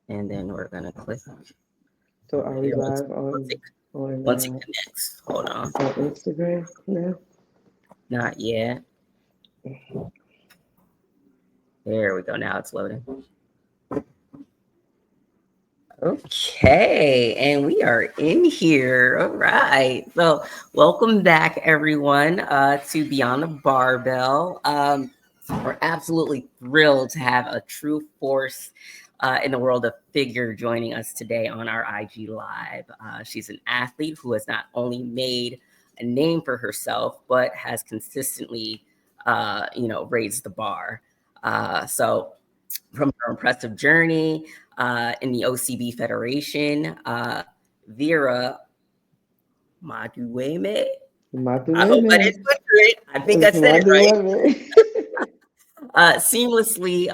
And then we're gonna click. So are we Here, live once it connects. Hold on. on Instagram now? Not yet. There we go. Now it's loading. Okay, and we are in here. All right. So welcome back, everyone, to Beyond the Barbell. We're absolutely thrilled to have a true force in the world of figure joining us today on our IG Live. She's an athlete who has not only made a name for herself, but has consistently, raised the bar. So from her impressive journey in the OCB Federation, Vira Madueme. I hope I didn't butcher it. I think I said it right. Seamlessly,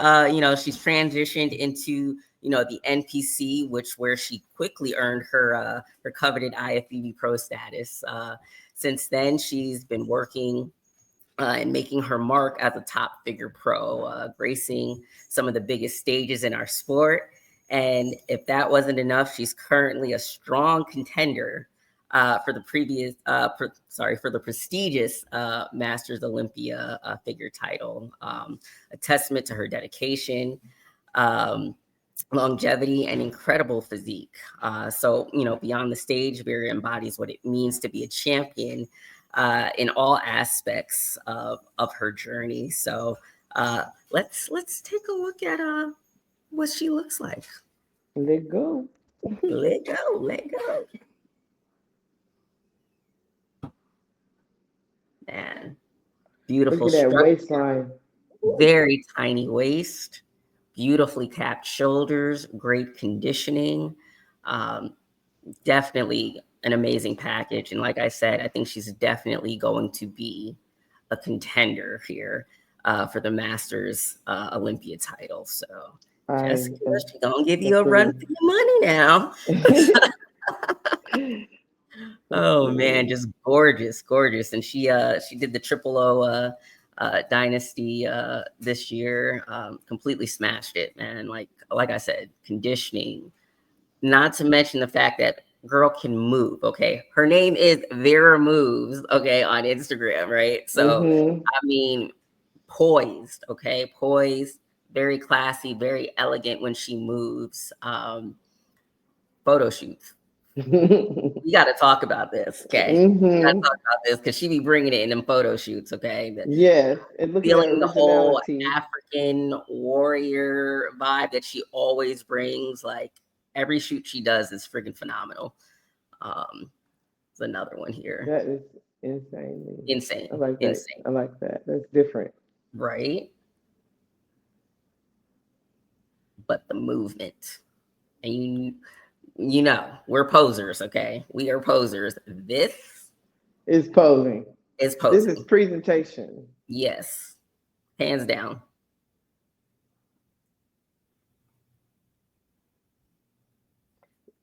she's transitioned into, the NPC, where she quickly earned her coveted IFBB Pro status. Since then, she's been working and making her mark as a top figure pro, gracing some of the biggest stages in our sport. And if that wasn't enough, she's currently a strong contender for the prestigious Masters Olympia Figure title. A testament to her dedication, longevity, and incredible physique. So, beyond the stage, Vera embodies what it means to be a champion in all aspects of her journey. So let's take a look at what she looks like. Let go. Let go. Let go. Man, beautiful Look at that waistline. Very tiny waist, beautifully capped shoulders, great conditioning. Definitely an amazing package. And like I said, I think she's definitely going to be a contender here for the Masters Olympia title. So Jessica, she's gonna give you a run for your money now. Oh man, just gorgeous. And she did the Triple O Dynasty this year. Completely smashed it, man. Like I said, conditioning. Not to mention the fact that girl can move. Okay, her name is Vira Moves. Okay, on Instagram, right? So I mean, poised. Okay, poised, very classy, very elegant when she moves. Photo shoots. We got to talk about this, okay? We got to talk about this because she be bringing it in them photo shoots, okay? Yes, and look feeling at the whole African warrior vibe that she always brings. Like every shoot she does is freaking phenomenal. There's another one here. That is insanely insane. I like that. Insane. I like that. That's different, right? But the movement, and we're posers, okay? We are posers. This is posing. Is posing. This is presentation. Yes, hands down.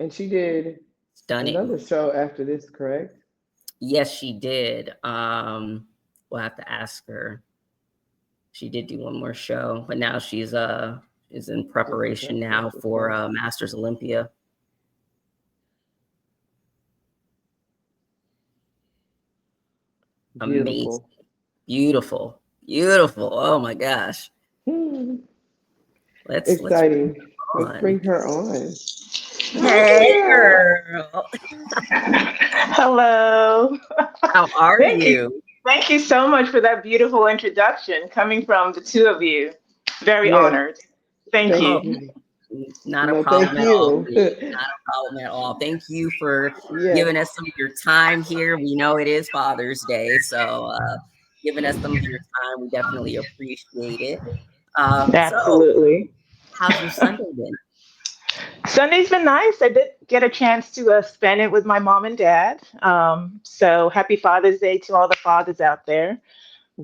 And she did Stunning. Another show after this, correct? Yes, she did. We'll have to ask her. She did do one more show, but now she's is in preparation now for Masters Olympia. Beautiful. Amazing. Beautiful. Oh my gosh. Exciting. Let's bring her on. Hey, girl. Hello. How are you? Thank you so much for that beautiful introduction coming from the two of you. Very honored. Thank you. Not a problem at all. Not a problem at all. Thank you for giving us some of your time here. We know it is Father's Day, so giving us some of your time, we definitely appreciate it. Absolutely. So, how's your Sunday been? Sunday's been nice. I did get a chance to spend it with my mom and dad. So happy Father's Day to all the fathers out there.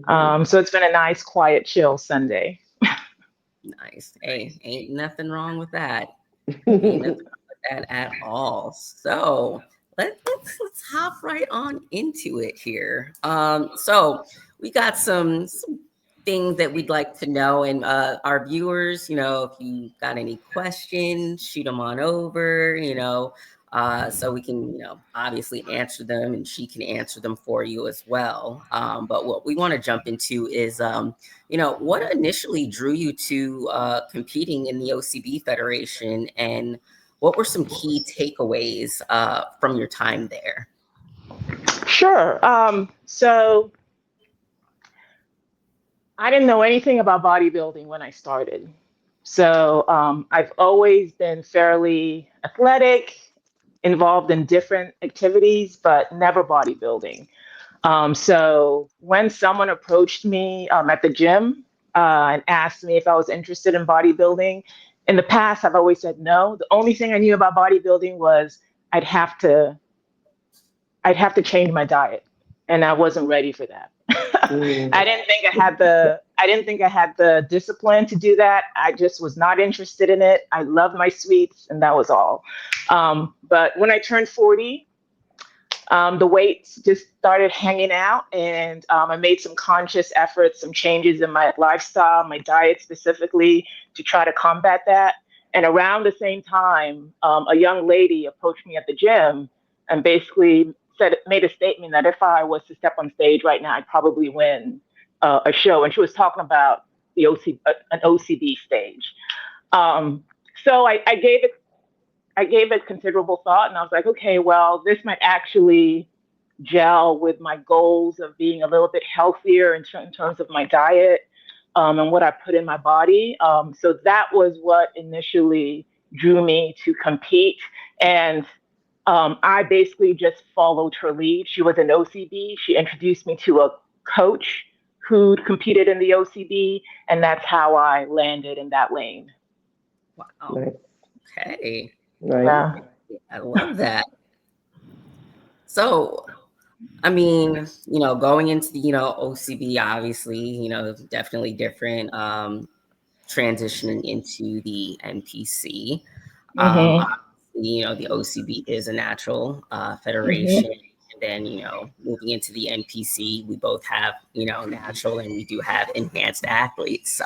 So it's been a nice, quiet, chill Sunday. Nice. Hey, ain't nothing wrong with that. Ain't nothing wrong with that at all. So let's hop right on into it here. So we got some things that we'd like to know. And our viewers, if you got any questions, shoot them on over, so we can, obviously answer them, and she can answer them for you as well. But what we want to jump into is, what initially drew you to competing in the OCB Federation, and what were some key takeaways from your time there? Sure. So I didn't know anything about bodybuilding when I started. So I've always been fairly athletic, involved in different activities, but never bodybuilding. So when someone approached me at the gym and asked me if I was interested in bodybuilding, in the past, I've always said no. The only thing I knew about bodybuilding was I'd have to change my diet, and I wasn't ready for that. I didn't think I had the discipline to do that. I just was not interested in it. I loved my sweets, and that was all. But when I turned 40, the weights just started hanging out, and I made some conscious efforts, some changes in my lifestyle, my diet specifically, to try to combat that. And around the same time, a young lady approached me at the gym and basically made a statement that if I was to step on stage right now, I'd probably win a show. And she was talking about an OCB stage. So I gave it considerable thought, and I was like, okay, well, this might actually gel with my goals of being a little bit healthier in terms of my diet and what I put in my body. So that was what initially drew me to compete. And I basically just followed her lead. She was an OCB. She introduced me to a coach who'd competed in the OCB, and that's how I landed in that lane. Wow. Nice. Okay. Right. Yeah. I love that. So, I mean, going into the, OCB, obviously, definitely different, transitioning into the NPC. Mm-hmm. The OCB is a natural federation. Mm-hmm. And then, moving into the NPC, we both have, natural, and we do have enhanced athletes.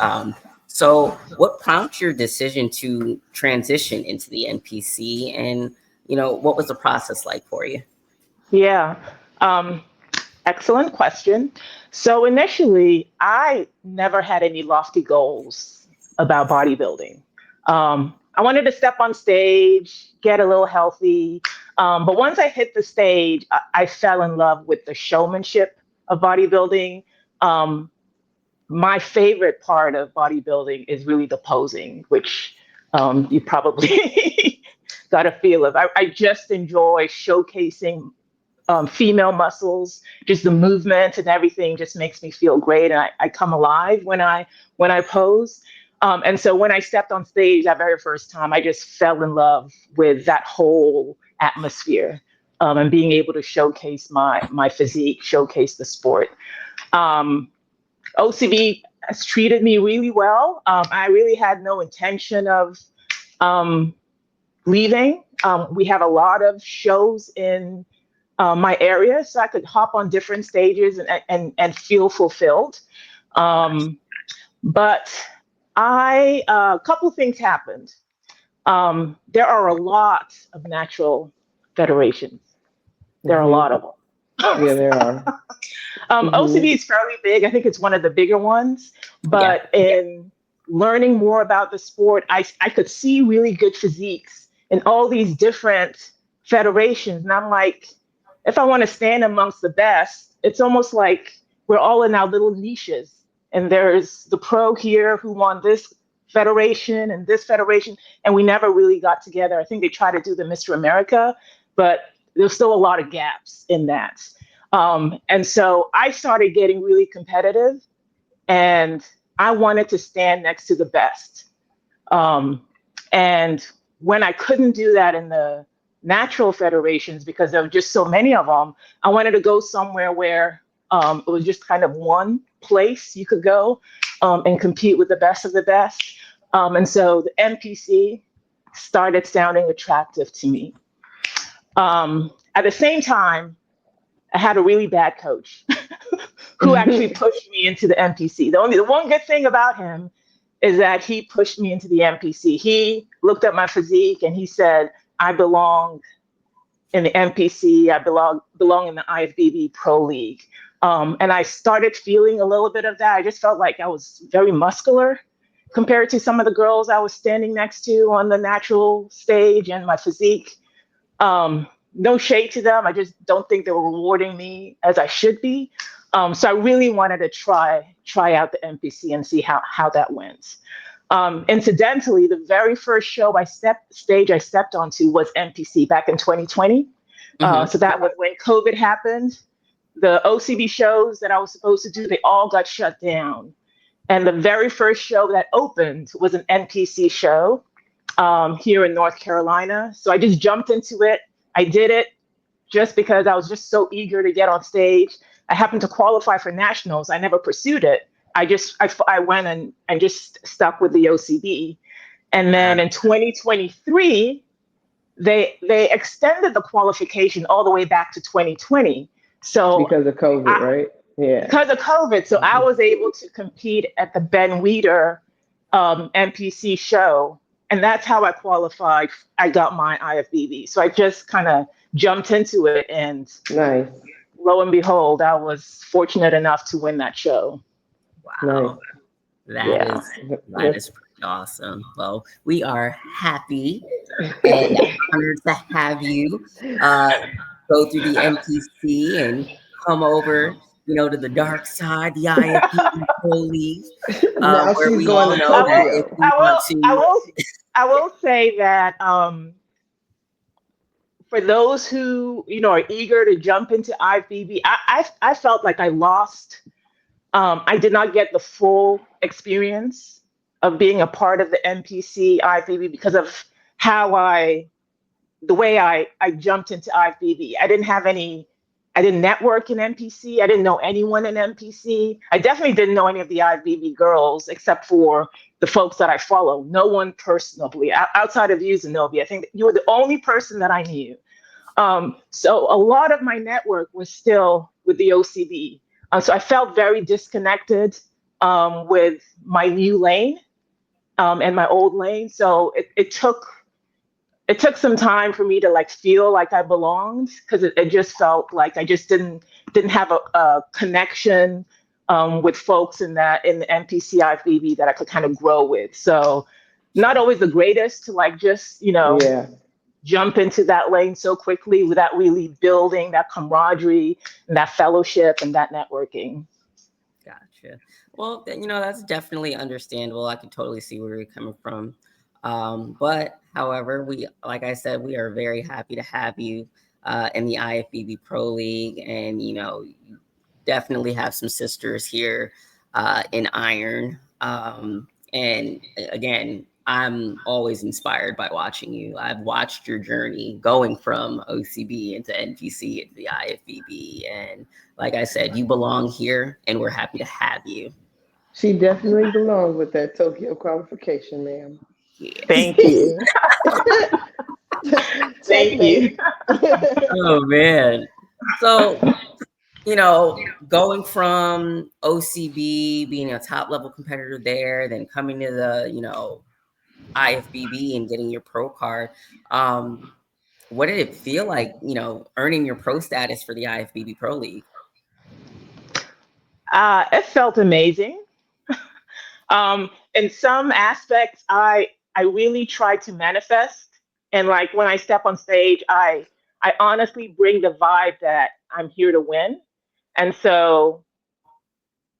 So what prompted your decision to transition into the NPC, and, what was the process like for you? Yeah. Excellent question. So initially, I never had any lofty goals about bodybuilding. I wanted to step on stage, get a little healthy. But once I hit the stage, I fell in love with the showmanship of bodybuilding. My favorite part of bodybuilding is really the posing, which you probably got a feel of. I just enjoy showcasing female muscles, just the movement and everything just makes me feel great. And I come alive when I pose. And so when I stepped on stage that very first time, I just fell in love with that whole atmosphere and being able to showcase my physique, showcase the sport. OCB has treated me really well. I really had no intention of leaving. We have a lot of shows in my area, so I could hop on different stages and feel fulfilled. But a couple things happened. There are a lot of natural federations. There are a lot of them. Yeah, there are. OCB is fairly big. I think it's one of the bigger ones. But in learning more about the sport, I could see really good physiques in all these different federations. And I'm like, if I want to stand amongst the best, it's almost like we're all in our little niches. And there's the pro here who won this federation and this federation, and we never really got together. I think they tried to do the Mr. America, but there's still a lot of gaps in that. And so I started getting really competitive, and I wanted to stand next to the best. And when I couldn't do that in the natural federations because there were just so many of them, I wanted to go somewhere where it was just kind of one place you could go and compete with the best of the best. And so the NPC started sounding attractive to me. At the same time, I had a really bad coach who actually pushed me into the NPC. The one good thing about him is that he pushed me into the NPC. He looked at my physique and he said, I belong in the NPC. I belong in the IFBB Pro League. And I started feeling a little bit of that. I just felt like I was very muscular compared to some of the girls I was standing next to on the natural stage, and my physique. No shade to them. I just don't think they were rewarding me as I should be. So I really wanted to try out the NPC and see how that went. Incidentally, the very first stage I stepped onto was NPC back in 2020. So that was when COVID happened. The OCB shows that I was supposed to do, they all got shut down. And the very first show that opened was an NPC show here in North Carolina. So I just jumped into it. I did it just because I was just so eager to get on stage. I happened to qualify for nationals. I never pursued it. I went and just stuck with the OCB. And then in 2023, they extended the qualification all the way back to 2020. So because of COVID, right? Yeah. Because of COVID. So I was able to compete at the Ben Weider NPC show. And that's how I qualified. I got my IFBB. So I just kind of jumped into it. And nice. Lo and behold, I was fortunate enough to win that show. Wow. Nice. That is pretty awesome. Well, we are happy and honored to have you go through the MPC and come over, to the dark side, the IFBB Pro League. Where we all know that if we want to. I will say that for those who, are eager to jump into IFBB, I felt like I lost. I did not get the full experience of being a part of the NPC IFBB because of the way I jumped into IFBB. I didn't network in NPC. I didn't know anyone in NPC. I definitely didn't know any of the IFBB girls except for the folks that I follow. No one personally, outside of you, Zenobia. I think you were the only person that I knew. So a lot of my network was still with the OCB. So I felt very disconnected with my new lane and my old lane. So it took some time for me to feel like I belonged, because it just felt like I just didn't have a connection with folks in the NPC IFBB that I could kind of grow with. So not always the greatest to just jump into that lane so quickly without really building that camaraderie and that fellowship and that networking. Gotcha. Well, that's definitely understandable. I can totally see where you're coming from. But however, like I said, we are very happy to have you in the IFBB Pro League, and you definitely have some sisters here in Iron. And again, I'm always inspired by watching you. I've watched your journey going from OCB into NPC into the IFBB, and like I said, you belong here, and we're happy to have you. She definitely belongs with that Tokyo qualification, ma'am. Yes. Thank you. Thank you. Oh man. So, going from OCB, being a top level competitor there, then coming to the, IFBB and getting your pro card. What did it feel like, earning your pro status for the IFBB Pro League? It felt amazing. In some aspects, I really try to manifest. And when I step on stage, I honestly bring the vibe that I'm here to win. And so,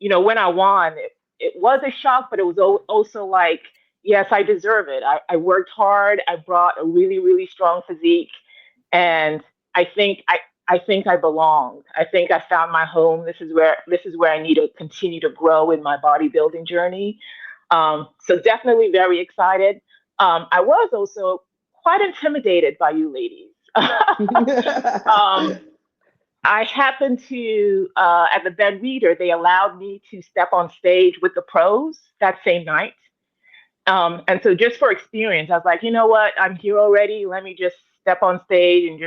when I won, it was a shock, but it was also like, yes, I deserve it. I worked hard. I brought a really, really strong physique. And I think I belong. I think I found my home. This is where I need to continue to grow in my bodybuilding journey. So definitely very excited. I was also quite intimidated by you ladies. I happened to, at the Ben Weider, they allowed me to step on stage with the pros that same night. And so just for experience, I was like, you know what? I'm here already. Let me just step on stage and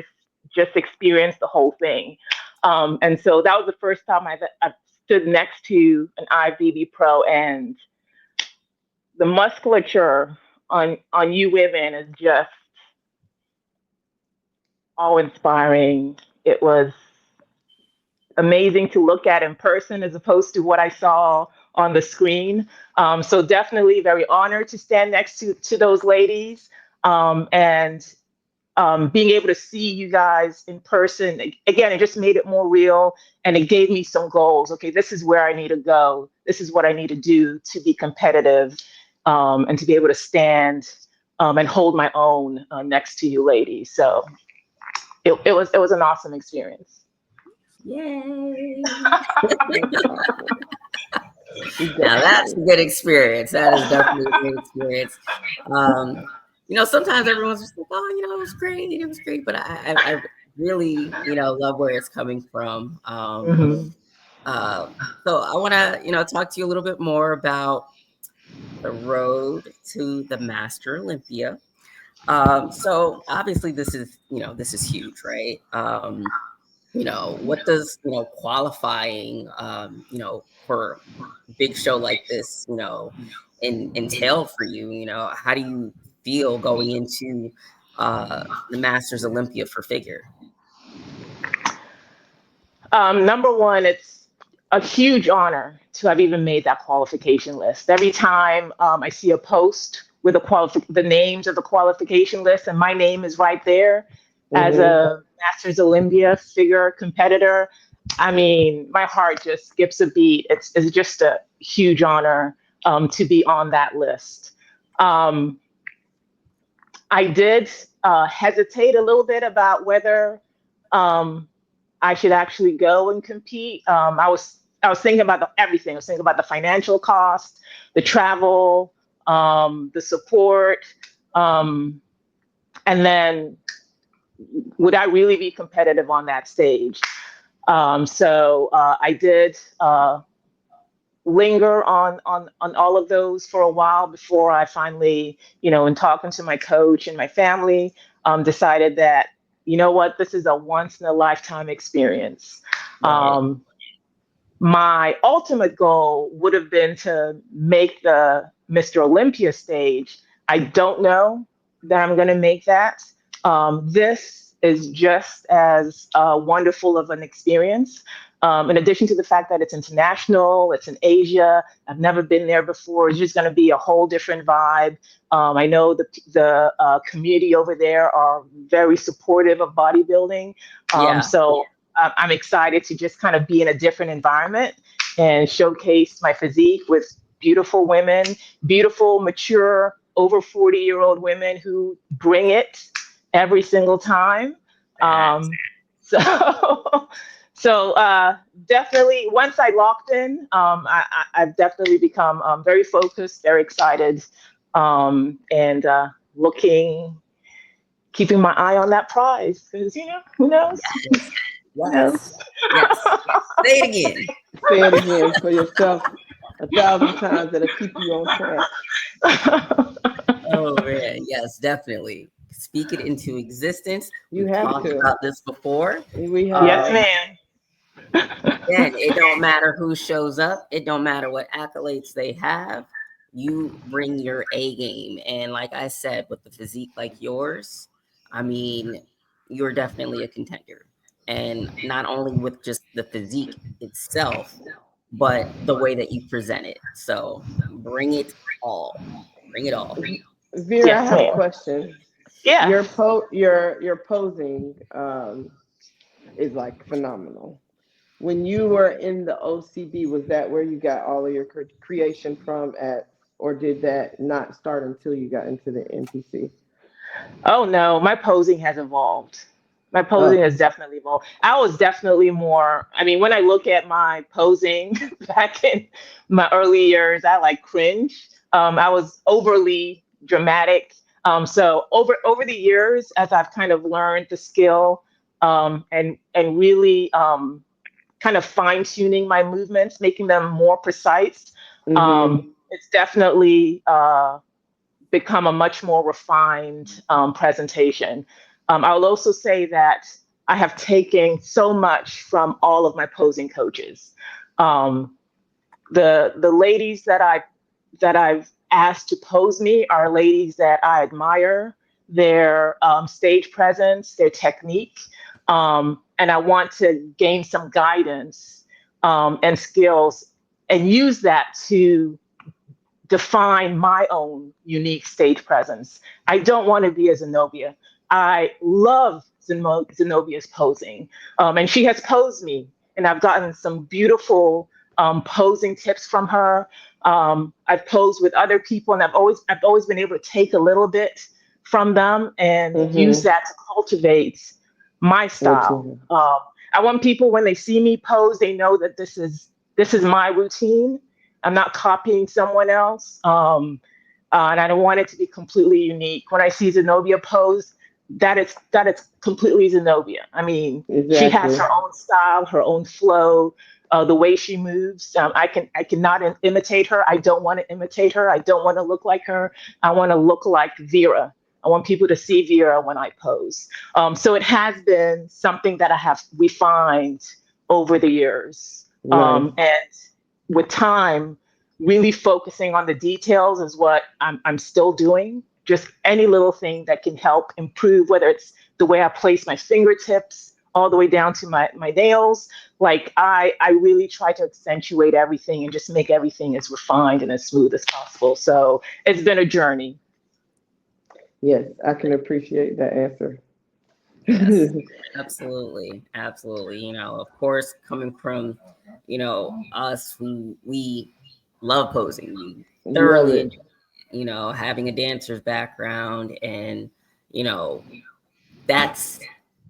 just experience the whole thing. And so that was the first time I've stood next to an IFBB Pro, and the musculature on you women is just awe-inspiring. It was amazing to look at in person as opposed to what I saw on the screen. So definitely very honored to stand next to those ladies, and being able to see you guys in person. Again, it just made it more real, and it gave me some goals. Okay, this is where I need to go. This is what I need to do to be competitive, and to be able to stand and hold my own next to you ladies. So it was an awesome experience. Yay! Now that's a good experience. That is definitely a good experience. Sometimes everyone's just like, "Oh, it was great," but I really, love where it's coming from. So I want to, talk to you a little bit more about the road to the Master Olympia. So obviously this is huge, right? What does, qualifying, for a big show like this, entail for you? How do you feel going into the Masters Olympia for figure? Number one, it's a huge honor to have even made that qualification list. Every time I see a post with the names of the qualification list, and my name is right there as a Masters Olympia figure competitor, I mean, my heart just skips a beat. It's just a huge honor to be on that list. I did hesitate a little bit about whether I should actually go and compete. I was thinking about everything. I was thinking about the financial cost, the travel, the support, and then would I really be competitive on that stage? So I did linger on all of those for a while before I finally, in talking to my coach and my family, decided that, you know what, this is a once in a lifetime experience. Right. My ultimate goal would have been to make the Mr. Olympia stage. I don't know that I'm going to make that. This is just as wonderful of an experience. In addition to the fact that it's international, it's in Asia, I've never been there before. It's just going to be a whole different vibe. I know the community over there are very supportive of bodybuilding. So I'm excited to just kind of be in a different environment and showcase my physique with beautiful women, beautiful, mature, over 40-year-old women who bring it every single time. So definitely, once I locked in, I've definitely become very focused, very excited, and keeping my eye on that prize, because who knows? Yes. Say it again. Say it again for yourself 1,000 times. That'll keep you on track. Oh man, yes, definitely. Speak it into existence. You We've have talked to. about this before. We have. Yes, ma'am. Again, it don't matter who shows up. It don't matter what accolades they have. You bring your A game. And like I said, with the physique like yours, I mean, you're definitely a contender. And not only with just the physique itself, but the way that you present it. So bring it all. Bring it all. Vera, Yes, I have ma'am. a question. Yeah. Your posing is like phenomenal. When you were in the OCB, was that where you got all of your creation from or did that not start until you got into the NPC? Oh no, my posing has evolved. My posing has definitely evolved. I was definitely more, I mean, when I look at my posing back in my early years, I like cringe. I was overly dramatic. So over the years, as I've kind of learned the skill, and really kind of fine tuning my movements, making them more precise, it's definitely become a much more refined presentation. I'll also say that I have taken so much from all of my posing coaches. The ladies that I've asked to pose me are ladies that I admire their stage presence, their technique, and I want to gain some guidance and skills and use that to define my own unique stage presence. I don't want to be a Zenobia. I love Zenobia's posing, and she has posed me, and I've gotten some beautiful posing tips from her. I've posed with other people, and I've always been able to take a little bit from them and use that to cultivate my style. I want people, when they see me pose, they know that this is my routine. I'm not copying someone else. And I don't want it to be completely unique. When I see Zenobia pose, that it's completely Zenobia. I mean, she has her own style, her own flow, the way she moves. I cannot imitate her. I don't want to imitate her. I don't want to look like her. I want to look like Vira. I want people to see Vira when I pose. So it has been something that I have refined over the years. And with time, really focusing on the details is what I'm still doing. Just any little thing that can help improve, whether it's the way I place my fingertips all the way down to my nails. Like I really try to accentuate everything and just make everything as refined and as smooth as possible. So it's been a journey. Yes, I can appreciate that answer. Yes, absolutely. You know, of course, coming from, you know, us who we love posing, we thoroughly enjoy, you know, having a dancer's background, and, you know, that's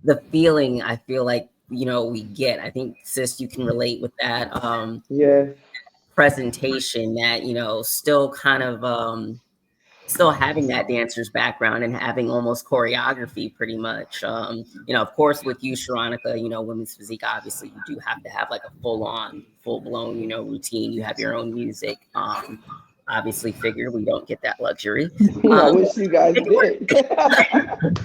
the feeling I feel like, you know, we get. I think, sis, you can relate with that presentation, that, you know, still kind of still having that dancer's background and having almost choreography pretty much. You know, of course, with you, Sharonica, you know, women's physique, obviously you do have to have like a full blown, you know, routine. You have your own music. Obviously figure we don't get that luxury. I wish you guys did.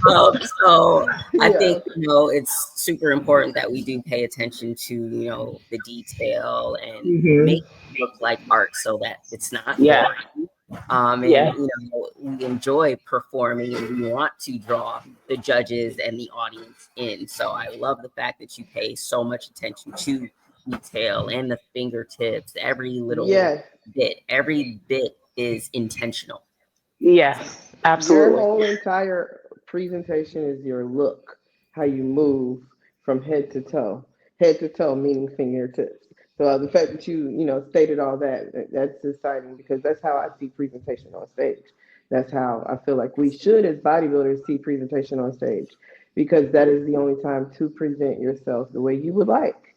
So I think, you know, it's super important that we do pay attention to, you know, the detail and make it look like art, so that it's not boring. And you know, we enjoy performing and we want to draw the judges and the audience in. So I love the fact that you pay so much attention to detail and the fingertips, every little bit. Every bit is intentional. Yes, absolutely. Your whole entire presentation is your look, how you move from head to toe. Head to toe meaning fingertips. So the fact that you know, stated all that, that's exciting, because that's how I see presentation on stage. That's how I feel like we should, as bodybuilders, see presentation on stage, because that is the only time to present yourself the way you would like.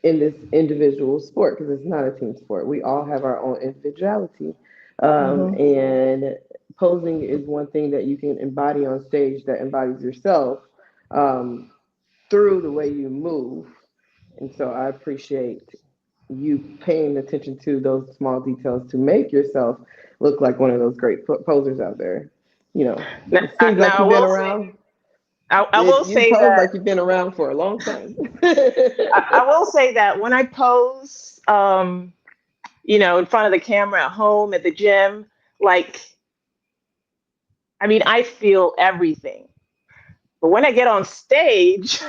In this individual sport, because it's not a team sport. We all have our own individuality. And posing is one thing that you can embody on stage, that embodies yourself through the way you move. And so I appreciate you paying attention to those small details to make yourself look like one of those great posers out there. You know, it seems like you've been around. I will say that, like you've been around for a long time. I will say that when I pose, you know, in front of the camera at home, at the gym, like, I mean, I feel everything. But when I get on stage,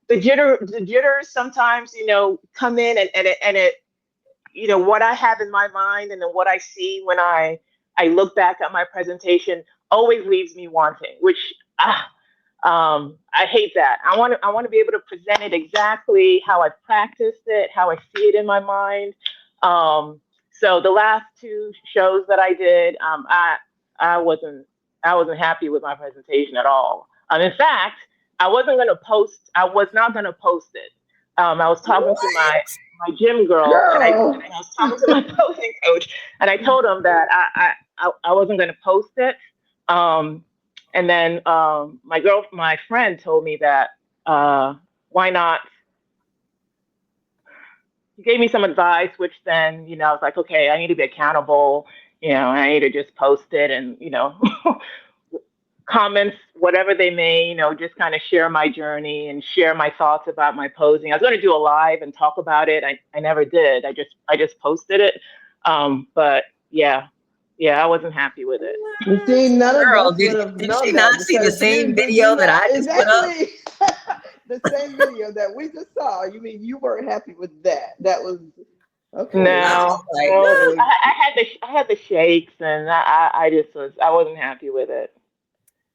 the jitters sometimes, you know, come in, and it, you know, what I have in my mind and then what I see when I look back at my presentation always leaves me wanting, which I hate that. I want to be able to present it exactly how I practiced it, how I see it in my mind. So the last two shows that I did, I wasn't happy with my presentation at all. In fact, I was not going to post it. I was talking to my gym girl, and I was talking to my posing coach, and I told him that I wasn't going to post it. And then my friend told me that why not? He gave me some advice, which then, you know, I was like, okay, I need to be accountable. You know, I need to just post it, and, you know, comments, whatever they may, just kind of share my journey and share my thoughts about my posing. I was going to do a live and talk about it. I never did. I just posted it. But yeah, I wasn't happy with it. You see, none of Girl, us would have did known she that not see the because same did video you that not I just put up? exactly the same video that we just saw? You mean you weren't happy with that? That was okay. No, Like, well, what? I had the shakes, and I wasn't happy with it.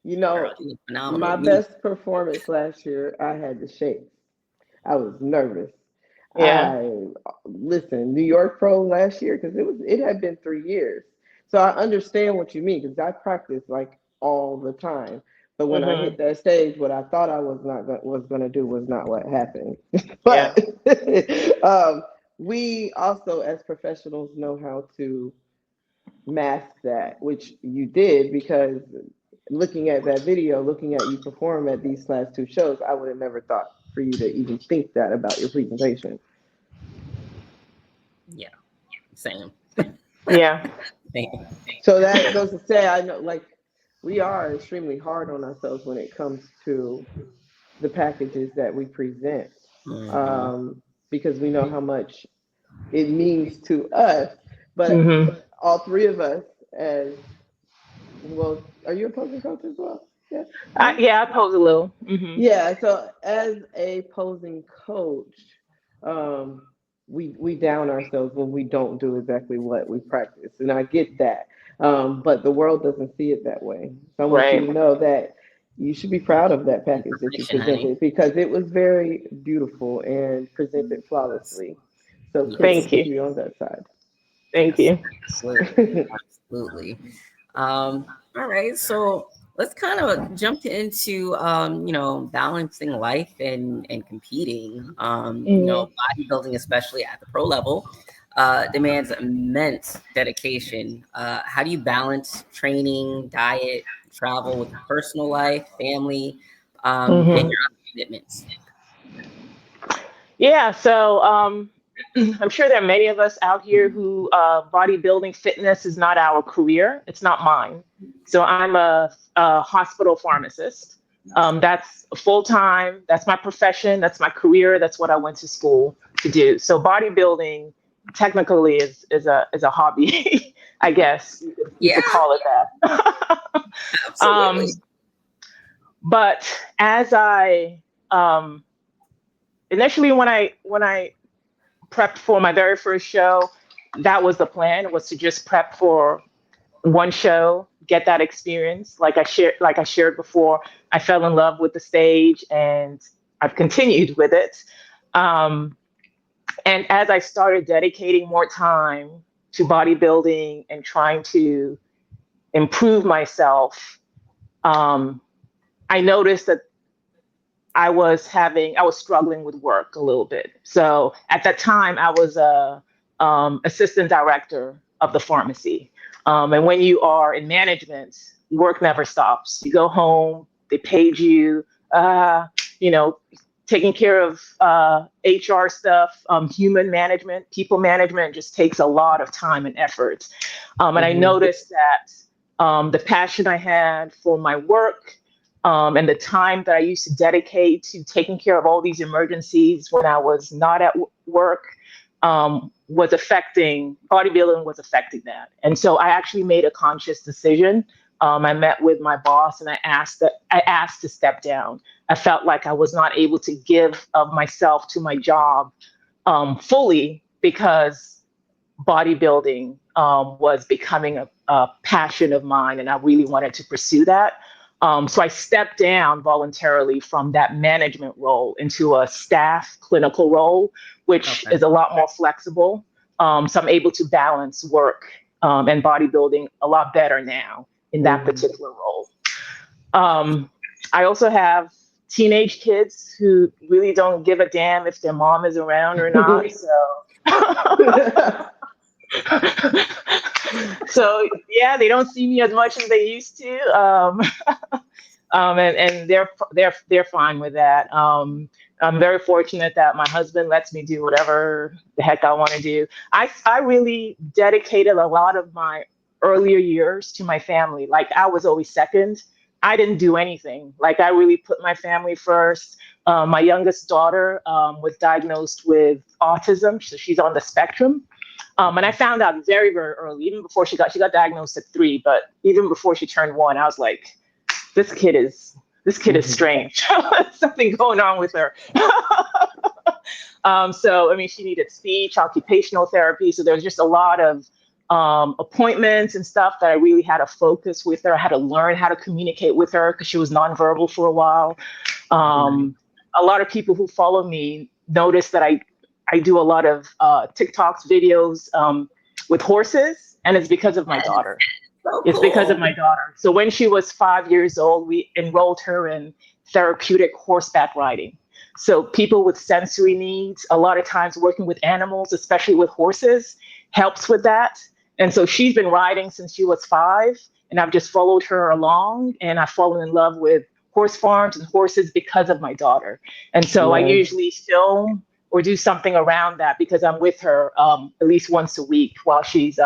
You Girl, know, she was phenomenal. my best performance last year, I had the shakes. I was nervous. Yeah. I listen, New York Pro last year because it had been 3 years. So I understand what you mean because I practice like all the time. But when I hit Mhm. that stage, what I thought I was gonna do was not what happened. Yeah. But we also, as professionals, know how to mask that, which you did because looking at that video, looking at you perform at these last two shows, I would have never thought for you to even think that about your presentation. Yeah, same. Yeah. Same. So that goes to say, I know, like, we are extremely hard on ourselves when it comes to the packages that we present, Mhm. um, because we know how much it means to us. But Mhm. all three of us, as well, are you a posing coach as well? Yeah, right? Yeah, I pose a little. Mhm. Yeah, so as a posing coach, um, we down ourselves when we don't do exactly what we practice, and I get that. But the world doesn't see it that way. So I want you Right. to know that you should be proud of that package that you Perfection, honey. presented because it was very beautiful and presented flawlessly. So kudos Yes, Thank to you. you on that side. Thank yes, you. absolutely, absolutely. All right, so let's kind of jump into balancing life and competing. Mhm. Bodybuilding, especially at the pro level, demands immense dedication. How do you balance training, diet, travel with your personal life, family, and your Mhm. other commitments? Yeah. So I'm sure there are many of us out here who bodybuilding fitness is not our career. It's not mine. So I'm a hospital pharmacist. That's full time. That's my profession. That's my career. That's what I went to school to do. So bodybuilding technically is a hobby, I guess you Yeah, could call it that. absolutely. um, but as I initially when I prepped for my very first show, that was the plan, was to just prep for one show, get that experience. Like I shared before, I fell in love with the stage and I've continued with it. Um, and as I started dedicating more time to bodybuilding and trying to improve myself, um, I noticed that I was struggling with work a little bit. So at that time, I was a assistant director of the pharmacy. And when you are in management, work never stops. You go home, they paid you, uh, you know, taking care of HR stuff, human management, people management just takes a lot of time and effort. And I Hmm. noticed that the passion I had for my work and the time that I used to dedicate to taking care of all these emergencies when I was not at work was affecting bodybuilding was affecting that. And so I actually made a conscious decision. I met with my boss and I asked to step down. I felt like I was not able to give of myself to my job fully because bodybuilding was becoming a passion of mine, and I really wanted to pursue that. So I stepped down voluntarily from that management role into a staff clinical role, which Okay. is a lot more flexible. So I'm able to balance work and bodybuilding a lot better now in that Hmm. particular role. Um, I also have teenage kids who really don't give a damn if their mom is around or not. So yeah, they don't see me as much as they used to, and they're fine with that. I'm very fortunate that my husband lets me do whatever the heck I want to do. I really dedicated a lot of my earlier years to my family. Like I was always second I didn't do anything. Like, I really put my family first. My youngest daughter was diagnosed with autism, so she's on the spectrum. And I found out very, very early, even before she got diagnosed at 3, but even before she turned 1, I was like, this kid is strange. Something going on with her. So, I mean, she needed speech, occupational therapy. So there was just a lot of appointments and stuff that I really had to focus with her. I had to learn how to communicate with her because she was nonverbal for a while. A lot of people who follow me notice that I do a lot of TikToks, videos with horses, and it's because of my daughter. So it's because of my daughter. So when she was 5 years old, we enrolled her in therapeutic horseback riding. So people with sensory needs, a lot of times working with animals, especially with horses, helps with that. And so she's been riding since she was 5, and I've just followed her along, and I've fallen in love with horse farms and horses because of my daughter. And so I usually film or do something around that because I'm with her at least once a week while she's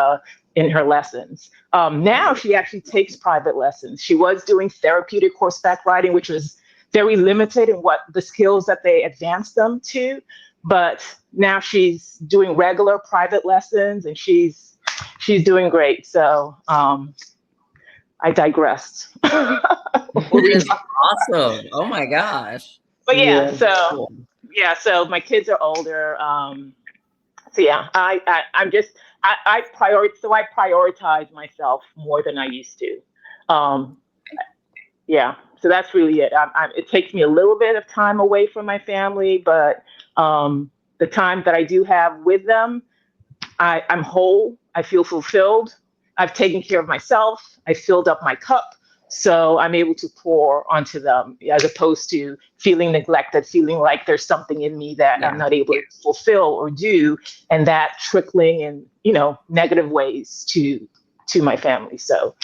in her lessons. Now she actually takes private lessons. She was doing therapeutic horseback riding, which was very limited in what the skills that they advanced them to. But now she's doing regular private lessons, and she's doing great. So I digressed. It's awesome. Oh my gosh. But so my kids are older. So yeah, I'm just I prioritize myself more than I used to. Yeah, so that's really it. It takes me a little bit of time away from my family, but the time that I do have with them, I'm whole. I feel fulfilled. I've taken care of myself. I filled up my cup. So I'm able to pour onto them as opposed to feeling neglected, feeling like there's something in me that I'm not able to fulfill or do, and that trickling in, negative ways to my family. So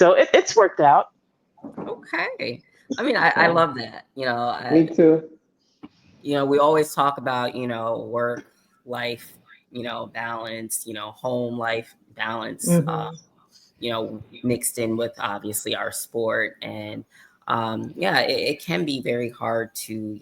it's worked out. Okay. I mean, I love that. Me too. We always talk about, work, life, balance, home life balance, mixed in with obviously our sport. And it can be very hard to,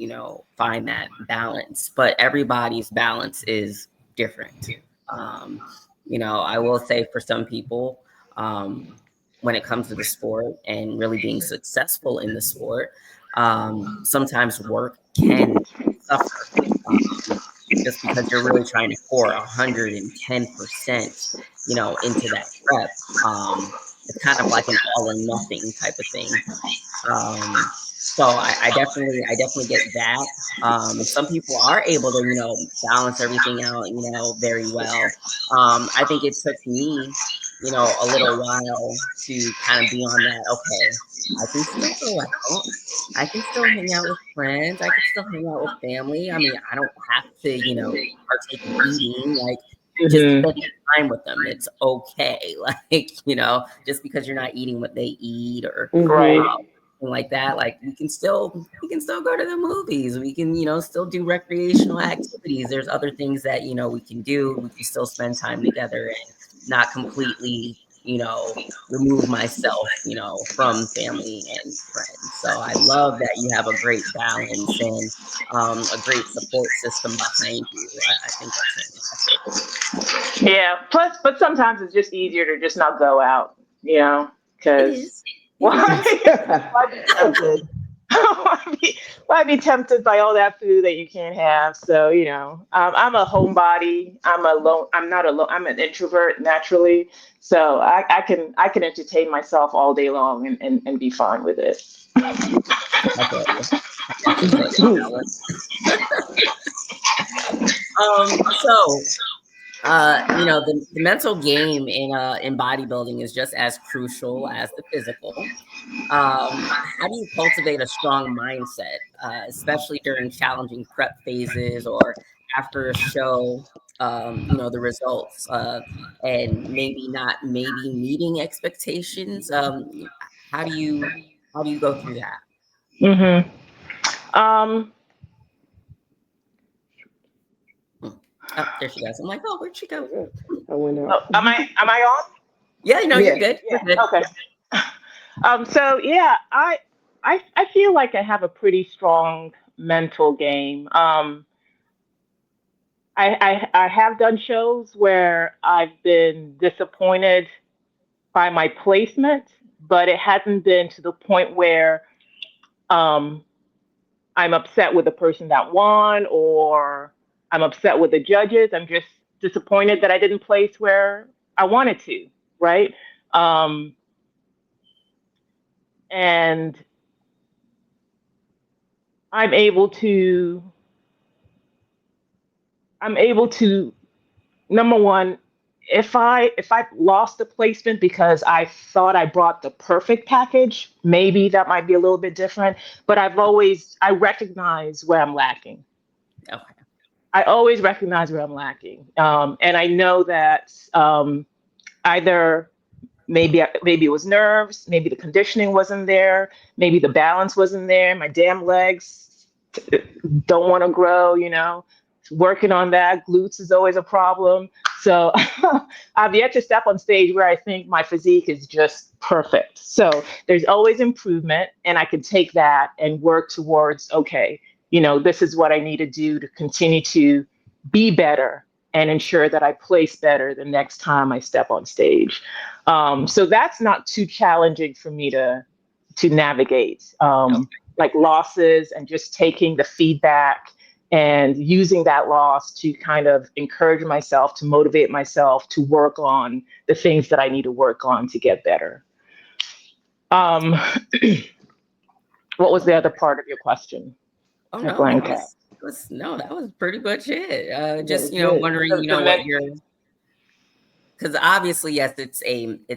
find that balance, but everybody's balance is different. I will say for some people, when it comes to the sport and really being successful in the sport, sometimes work can suffer just because you're really trying to pour 110%, into that prep. It's kind of like an all or nothing type of thing. So I definitely get that. Some people are able to, balance everything out, very well. I think it took me, a little while to kind of be on that. Okay, I can still go out. I can still hang out with friends. I can still hang out with family. I mean, I don't have to, partake in eating. Like, just spending time with them. It's okay. Like, just because you're not eating what they eat or like that, like we can still go to the movies. We can, still do recreational activities. There's other things that, we can do. We can still spend time together and not completely, remove myself, from family and friends. So I love that you have a great balance and a great support system behind you. I think that's fantastic. Yeah. But sometimes it's just easier to just not go out, because why be tempted? Why be tempted by all that food that you can't have? So, I'm a homebody. I'm not alone. I'm an introvert naturally. So I can entertain myself all day long and be fine with it. The mental game in bodybuilding is just as crucial as the physical. How do you cultivate a strong mindset, especially during challenging prep phases or after a show, the results, and maybe not meeting expectations? How do you go through that? Oh, there she goes. I'm like, oh, where'd she go? I went out. Am I on? Yeah, you're good. Yeah. Okay. So yeah, I feel like I have a pretty strong mental game. I have done shows where I've been disappointed by my placement, but it hasn't been to the point where um, I'm upset with the person that won or I'm upset with the judges. I'm just disappointed that I didn't place where I wanted to, right? Um, and I'm able to I'm able to number one, if I lost the placement because I thought I brought the perfect package, maybe that might be a little bit different. But I recognize where I'm lacking. Okay. I always recognize where I'm lacking, and I know that either maybe it was nerves, maybe the conditioning wasn't there, maybe the balance wasn't there, my damn legs don't want to grow, working on that. Glutes is always a problem. So I've yet to step on stage where I think my physique is just perfect. So there's always improvement, and I can take that and work towards, okay, this is what I need to do to continue to be better and ensure that I place better the next time I step on stage. So that's not too challenging for me to navigate, like losses and just taking the feedback and using that loss to kind of encourage myself, to motivate myself to work on the things that I need to work on to get better. What was the other part of your question? Oh no, that was pretty much it. Just wondering, what your, because obviously, yes, it's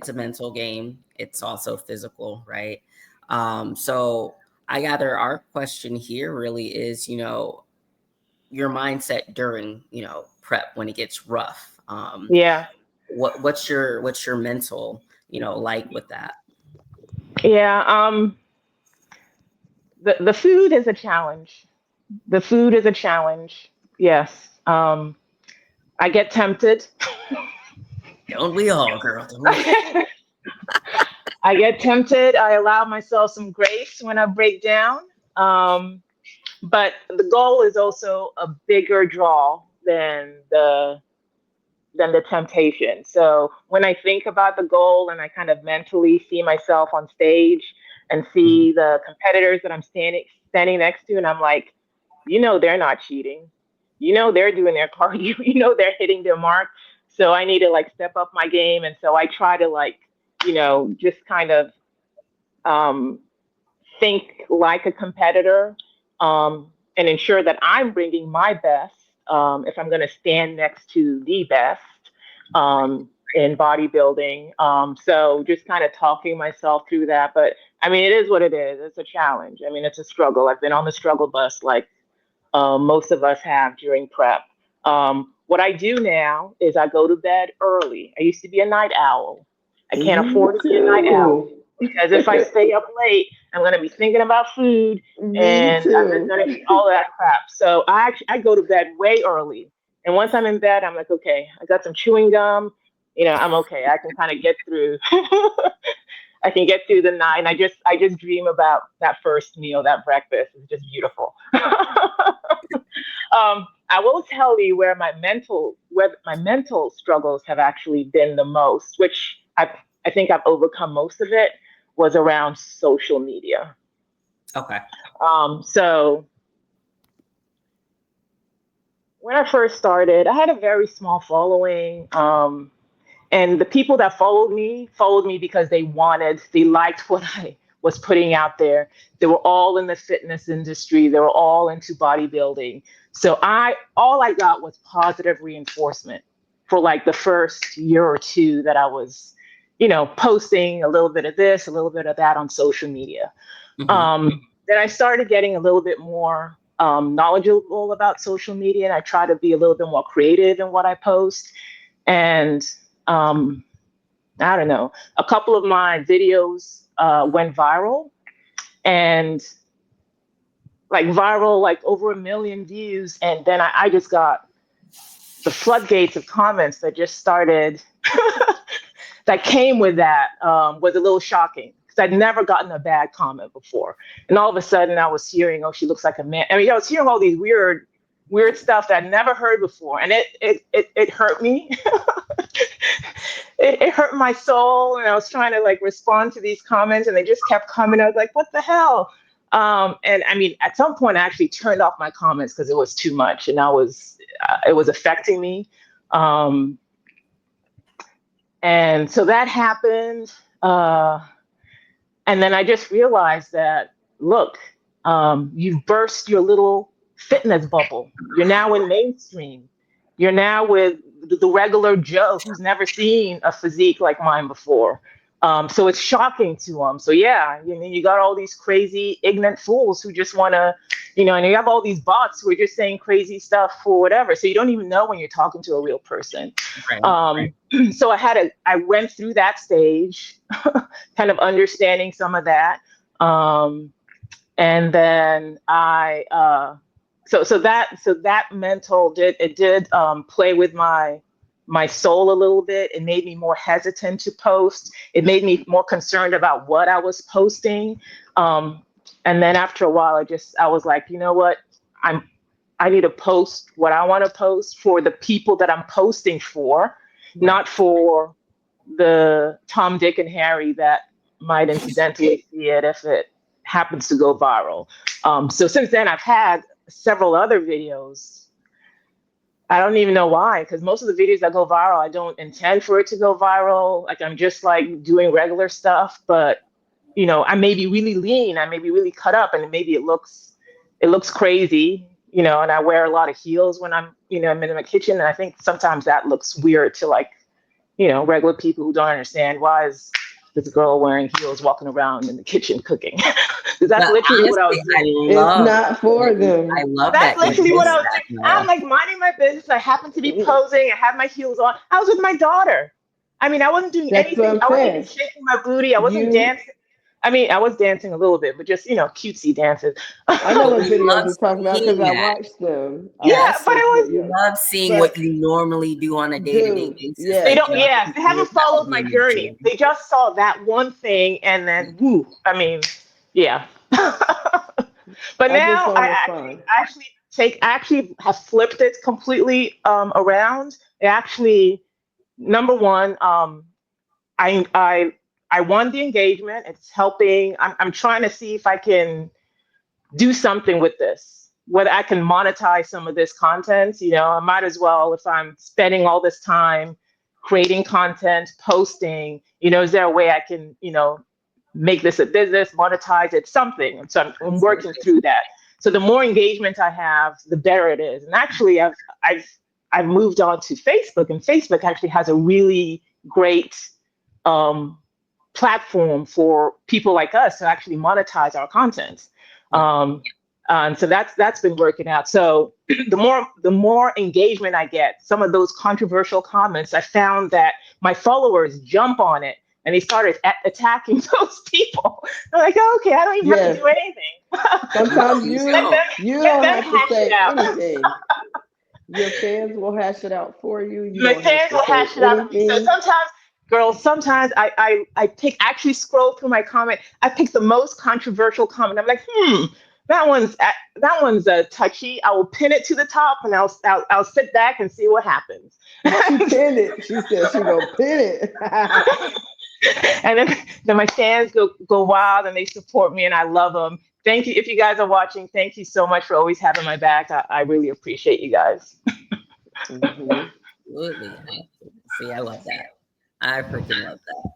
a mental game. It's also physical, right? So I gather our question here really is, your mindset during, prep when it gets rough. Yeah. What's your mental, like with that? Yeah. The food is a challenge. The food is a challenge. Yes. I get tempted. Don't we all, girl? I get tempted. I allow myself some grace when I break down. But the goal is also a bigger draw than the temptation. So when I think about the goal and I kind of mentally see myself on stage and see the competitors that I'm standing next to, and I'm like, they're not cheating. They're doing their cardio. They're hitting their mark. So I need to like step up my game. And so I try to like, just kind of think like a competitor, and ensure that I'm bringing my best, if I'm going to stand next to the best in bodybuilding. So just kind of talking myself through that. But I mean, it is what it is. It's a challenge. I mean, it's a struggle. I've been on the struggle bus like most of us have during prep. What I do now is I go to bed early. I used to be a night owl. I can't afford to be a night owl because if I stay up late, I'm going to be thinking about food and I'm just going to eat all that crap. So I go to bed way early. And once I'm in bed, I'm like, okay, I got some chewing gum. I'm okay. I can kind of get through. I can get through the night. And I just dream about that first meal, that breakfast. It's just beautiful. I will tell you where my mental struggles have actually been the most, which I think I've overcome most of it, was around social media. Okay. So when I first started, I had a very small following. And the people that followed me because they liked what I was putting out there. They were all in the fitness industry. They were all into bodybuilding. So all I got was positive reinforcement for like the first year or two that I was, posting a little bit of this, a little bit of that on social media. Then I started getting a little bit more knowledgeable about social media, and I try to be a little bit more creative in what I post. And I don't know, a couple of my videos went viral, and like over 1 million views. And then I just got the floodgates of comments that just started, that came with that, was a little shocking. because I'd never gotten a bad comment before. And all of a sudden I was hearing, oh, she looks like a man. I mean, I was hearing all these weird stuff that I'd never heard before. And it hurt me. It hurt my soul. And I was trying to like respond to these comments and they just kept coming. I was like, what the hell? And I mean, at some point I actually turned off my comments because it was too much and it was affecting me. And so that happened. And then I just realized that, look, you've burst your little fitness bubble. You're now in mainstream. You're now with the regular Joe who's never seen a physique like mine before. So it's shocking to them. So yeah, you got all these crazy ignorant fools who just want to, and you have all these bots who are just saying crazy stuff for whatever. So you don't even know when you're talking to a real person. Right. So I went through that stage, kind of understanding some of that. And then so that mental did play with my soul a little bit. It made me more hesitant to post. It made me more concerned about what I was posting. And then after a while, I was like, you know what? I need to post what I want to post for the people that I'm posting for, not for the Tom, Dick, and Harry that might incidentally see it if it happens to go viral. So since then, I've had several other videos. I don't even know why, because most of the videos that go viral, I don't intend for it to go viral. Like I'm just like doing regular stuff, but I may be really lean, I may be really cut up, and maybe it looks crazy, and I wear a lot of heels when I'm in my kitchen, and I think sometimes that looks weird to like, regular people who don't understand why is this girl wearing heels walking around in the kitchen cooking. That's literally what I was doing. It's not for them. I love That's that. literally what I was doing. I'm like minding my business. I happened to be posing. I had my heels on. I was with my daughter. I mean, I wasn't doing anything. I wasn't even shaking my booty. I wasn't dancing. I mean, I was dancing a little bit, but just, cutesy dances. I know what videos you're talking about because I watched them. But it was. I love seeing what you normally do on a day-to-day basis. Yeah. They haven't followed my journey. They just saw that one thing and then, woo. I mean, yeah. But now I actually have flipped it completely around. Actually, number one, I won the engagement. It's helping. I'm trying to see if I can do something with this, whether I can monetize some of this content. I might as well, if I'm spending all this time creating content, posting, is there a way I can, make this a business, monetize it, something. And so I'm working through that. So the more engagement I have, the better it is. And actually, I've moved on to Facebook, and Facebook actually has a really great platform for people like us to actually monetize our content. And so that's been working out. So the more engagement I get, some of those controversial comments, I found that my followers jump on it and they started attacking those people. They're like, oh, okay, I don't even have to do anything. Sometimes you don't have to say anything. Your fans will hash it out for you. My fans will hash it out. So sometimes I actually scroll through my comment. I pick the most controversial comment. I'm like, that one's touchy. I will pin it to the top and I'll sit back and see what happens. She pinned it. She said she gonna pin it. And then my fans go wild and they support me and I love them. Thank you. If you guys are watching, thank you so much for always having my back. I really appreciate you guys. Absolutely. See, I love that. I freaking love that.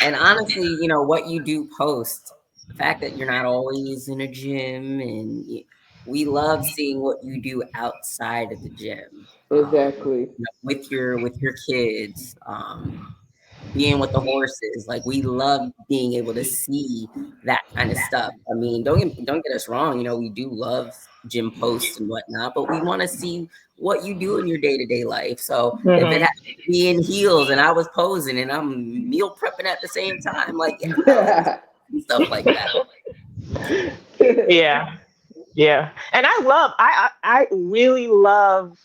And honestly, what you do post, the fact that you're not always in a gym, and we love seeing what you do outside of the gym. Exactly. With your kids, being with the horses. Like, we love being able to see that kind of stuff. I mean, don't get us wrong. We do love gym posts and whatnot, but we want to see what you do in your day-to-day life. So if it has to be in heels and I was posing and I'm meal prepping at the same time, like stuff like that. Yeah. And I really love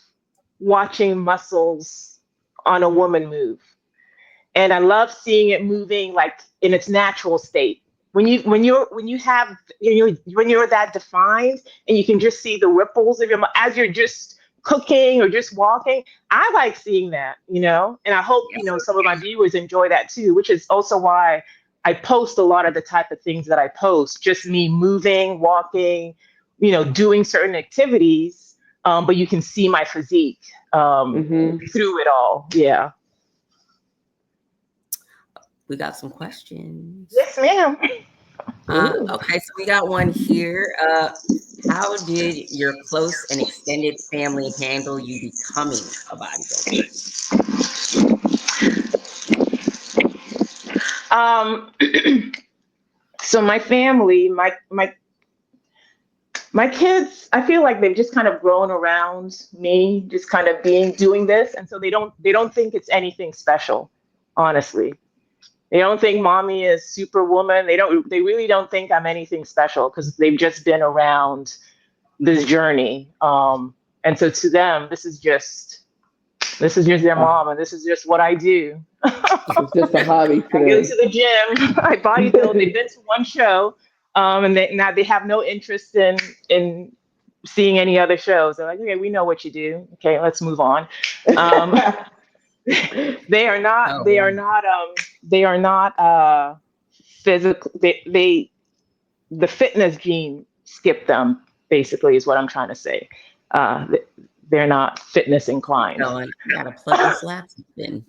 watching muscles on a woman move. And I love seeing it moving like in its natural state. when you're that defined, and you can just see the ripples of your as you're just cooking or just walking. I like seeing that, and I hope some of my viewers enjoy that too, which is also why I post a lot of the type of things that I post, just me moving, walking, doing certain activities, but you can see my physique through it all. Yeah. We got some questions. Yes, ma'am. Okay, so we got one here. How did your close and extended family handle you becoming a bodybuilder? So my family, my kids, I feel like they've just kind of grown around me, just kind of doing this, and so they don't think it's anything special, honestly. They don't think mommy is superwoman. They really don't think I'm anything special because they've just been around this journey. And so to them, this is just their mom, and this is just what I do. It's just a hobby to I go to the gym, I bodybuild. They've been to one show, and now they have no interest in seeing any other shows. They're like, okay, we know what you do. Okay, let's move on. They are not. They are not. They are not physical. The fitness gene skipped them. Basically, is what I'm trying to say. They're not fitness inclined. I gotta plug this laptop in.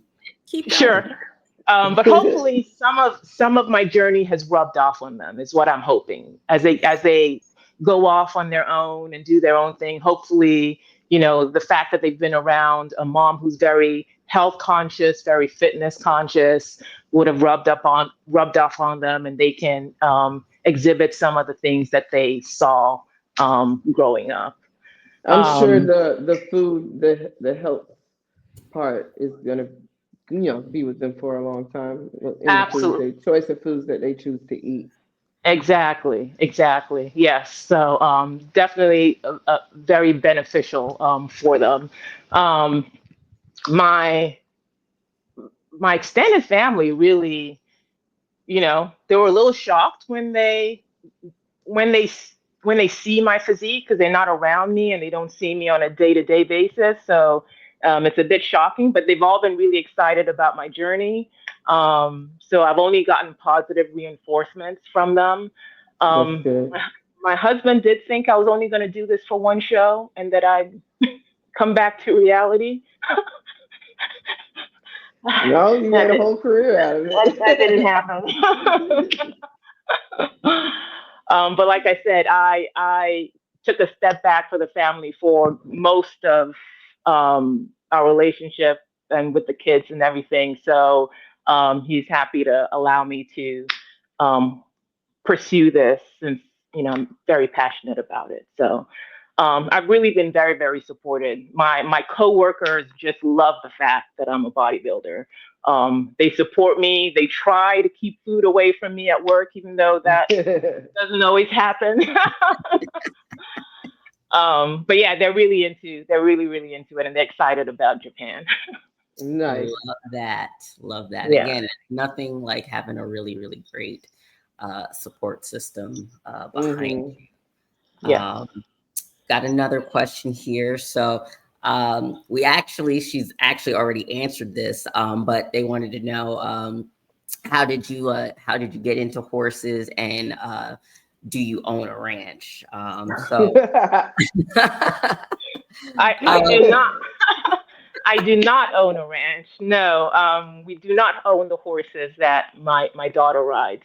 Keep going. Sure. But hopefully some of my journey has rubbed off on them, is what I'm hoping, as they go off on their own and do their own thing. Hopefully, the fact that they've been around a mom who's very health conscious, very fitness conscious, would have rubbed off on them, and they can exhibit some of the things that they saw growing up. I'm sure the food, the health part is gonna, be with them for a long time. Absolutely. The choice of foods that they choose to eat. Exactly. Yes. So definitely very beneficial for them. My extended family really, they were a little shocked when they see my physique, because they're not around me and they don't see me on a day-to-day basis. So it's a bit shocking, but they've all been really excited about my journey. So I've only gotten positive reinforcements from them. That's good. My husband did think I was only going to do this for one show and that I'd come back to reality. No, you made a whole career out of it. That didn't happen. But like I said, I took a step back for the family for most of our relationship and with the kids and everything. So he's happy to allow me to pursue this, since I'm very passionate about it. So I've really been very, very supported. My coworkers just love the fact that I'm a bodybuilder. They support me. They try to keep food away from me at work, even though that doesn't always happen. But yeah, they're really really into it, and they're excited about Japan. Nice. Love that. Yeah. Again, nothing like having a really, really great support system behind you. Yeah. Got another question here. So she's actually already answered this, but they wanted to know, how did you get into horses, and do you own a ranch? So I do not. I do not own a ranch. No, we do not own the horses that my daughter rides.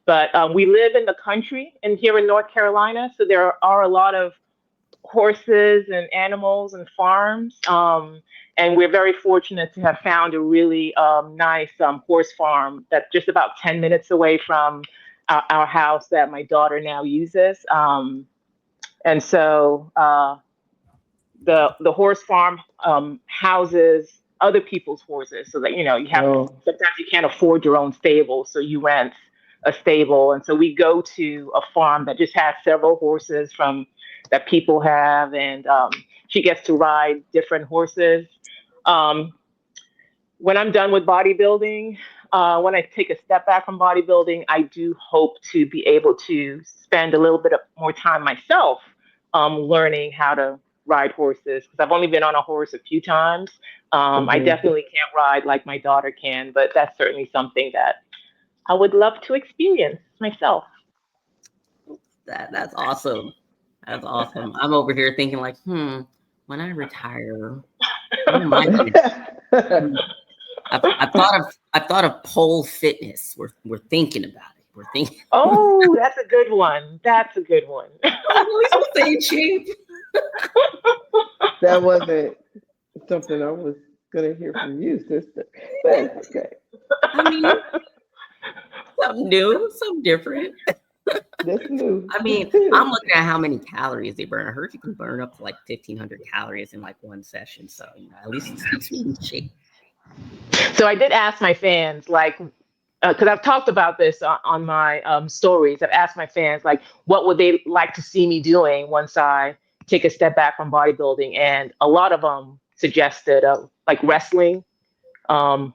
But we live in the country and here in North Carolina, so there are a lot of horses and animals and farms. And we're very fortunate to have found a really nice horse farm that's just about 10 minutes away from our house that my daughter now uses. And so the horse farm houses other people's horses, so that sometimes you can't afford your own stable, so you rent a stable. And so we go to a farm that just has several horses that people have, and she gets to ride different horses. When I'm done with bodybuilding, when I take a step back from bodybuilding, I do hope to be able to spend a little bit of more time myself learning how to ride horses, because I've only been on a horse a few times. I definitely can't ride like my daughter can, but that's certainly something that I would love to experience myself. That's awesome. That's awesome. I'm over here thinking like, when I retire, what am I gonna do? I've thought of pole fitness. We're thinking about it. We're thinking. Oh, that's a good one. That's a good one. Say cheap. That wasn't something I was gonna hear from you, sister. But it's okay. I mean, something new, something different. That's new. I mean, I'm looking at how many calories they burn. I heard you can burn up to like 1,500 calories in like one session. So, at least it keeps me in shape. So I did ask my fans, like, because I've talked about this on my stories. I've asked my fans, like, what would they like to see me doing once I take a step back from bodybuilding? And a lot of them suggested, like, wrestling, all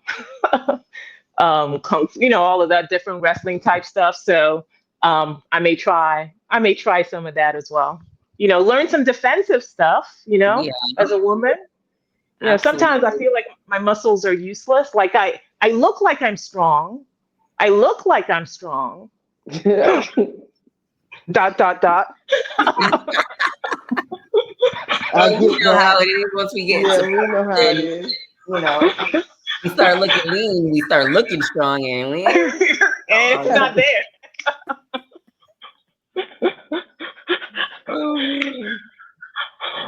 of that different wrestling type stuff. So I may try some of that as well. Learn some defensive stuff, Yeah, as a woman. Sometimes I feel like my muscles are useless. Like I look like I'm strong. Dot, dot, dot. I get you know how it is once we get we know how it is. We start looking lean, we start looking strong, and it's not there. Oh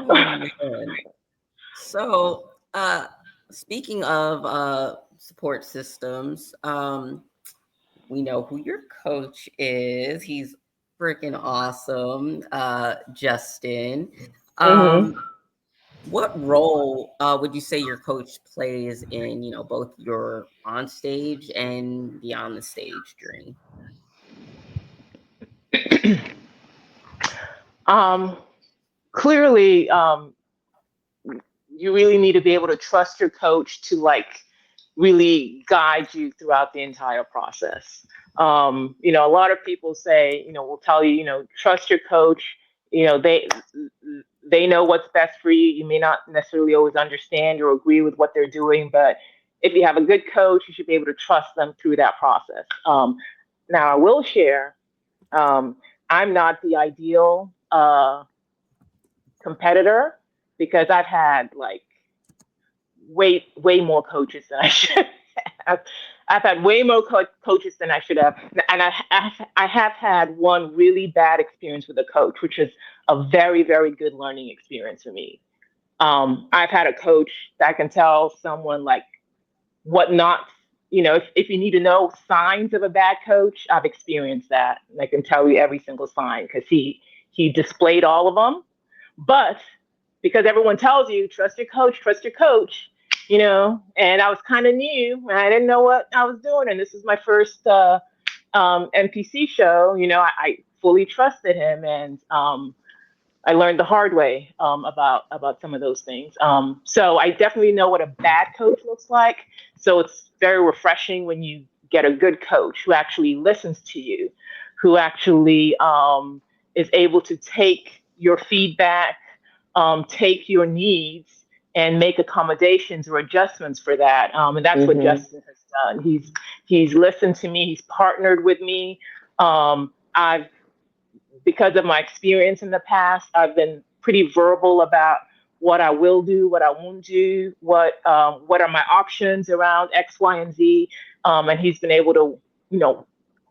man. So, speaking of support systems, we know who your coach is. He's freaking awesome, Justin. What role would you say your coach plays in, both your on stage and beyond the stage journey? Clearly, you really need to be able to trust your coach to really guide you throughout the entire process. A lot of people say, will tell you, trust your coach. They know what's best for you. You may not necessarily always understand or agree with what they're doing, but if you have a good coach, you should be able to trust them through that process. Now, I will share, I'm not the ideal competitor, because I've had way more coaches than I should have. I've had way more coaches than I should have, and I have had one really bad experience with a coach, which is a very, very good learning experience for me. I've had a coach that can tell someone what not. If you need to know signs of a bad coach, I've experienced that, and I can tell you every single sign, because he displayed all of them. But because everyone tells you, trust your coach, and I was kind of new, and I didn't know what I was doing. And this is my first NPC show. I fully trusted him, and I learned the hard way about some of those things. So I definitely know what a bad coach looks like. So it's very refreshing when you get a good coach who actually listens to you, who actually is able to take your feedback, take your needs, and make accommodations or adjustments for that. And that's what Justin has done. He's listened to me. He's partnered with me. Because of my experience in the past, I've been pretty verbal about what I will do, what I won't do, what are my options around X, Y, and Z. And he's been able to,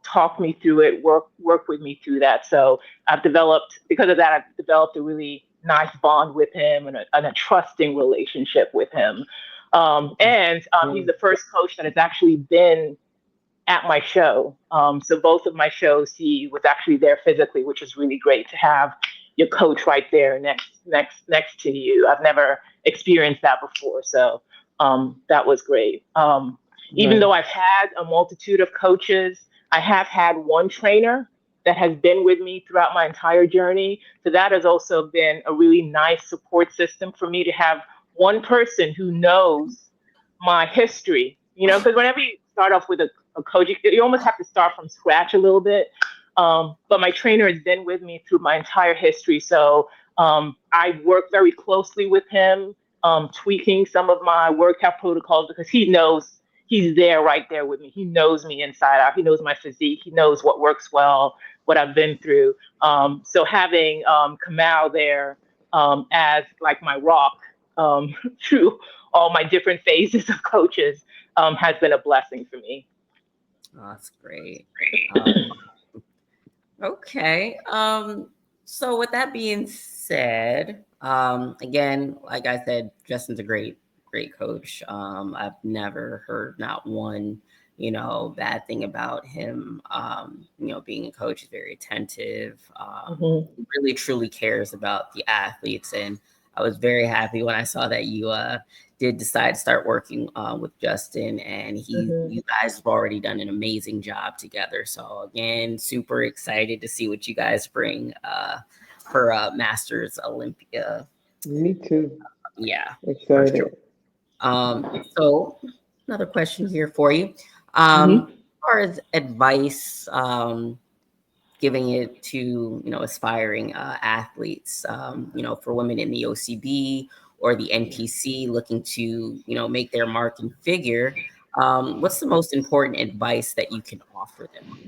talk me through it, work with me through that. So because of that, I've developed a really nice bond with him and a trusting relationship with him. And he's the first coach that has actually been at my show. So both of my shows, he was actually there physically, which is really great to have your coach right there next to you. I've never experienced that before. So that was great. Even though I've had a multitude of coaches, I have had one trainer that has been with me throughout my entire journey. So that has also been a really nice support system for me, to have one person who knows my history. Because whenever start off with a coach. You almost have to start from scratch a little bit. But my trainer has been with me through my entire history. So I work very closely with him, tweaking some of my workout protocols because he knows he's there right there with me. He knows me inside out. He knows my physique. He knows what works well, what I've been through. So having Kamal there as like my rock through all my different phases of coaches has been a blessing for me. Oh, that's great. Okay. So with that being said, again, like I said, Justin's a great coach. I've never heard not one, bad thing about him. Being a coach is very attentive, really truly cares about the athletes. And I was very happy when I saw that you did decide to start working with Justin, and you guys have already done an amazing job together. So again, super excited to see what you guys bring for Masters Olympia. Me too. Yeah, excited. Sure. So another question here for you. As far as advice, giving it to aspiring athletes, for women in the OCB or the NPC looking to make their mark and figure, what's the most important advice that you can offer them?